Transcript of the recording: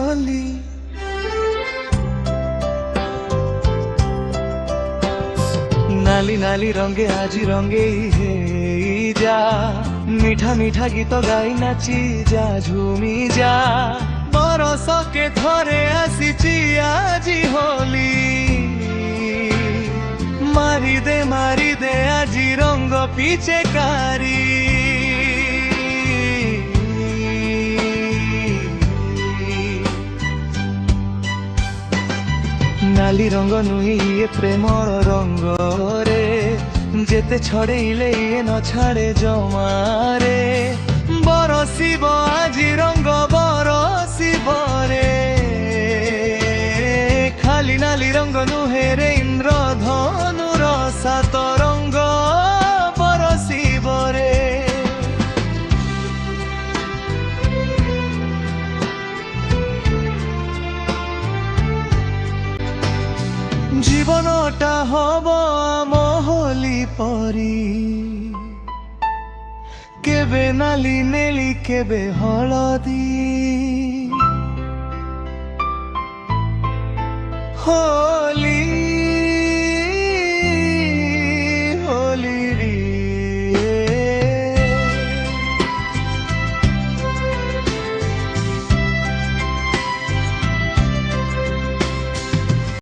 होली। नाली नाली रंगे आजी रंगे हे जा, मीठा मीठा गीत गाई नाची जा झूमी जा। बरस के थरे आसीची आजी होली। मारी दे आजी रंग पीछे कारी। नाली रंग नुही ये प्रेमर रंग रे, जेते छड़ेइले ये न छाड़े जमारे। बरसिब आजी रंग बरसिब रे, खाली नाली रंग नुहे रे इंद्रधनुर सात रंग बरसिब रे। जीवनटा हब आम होली परी, केबे नाली नेली केबे हलदी हो।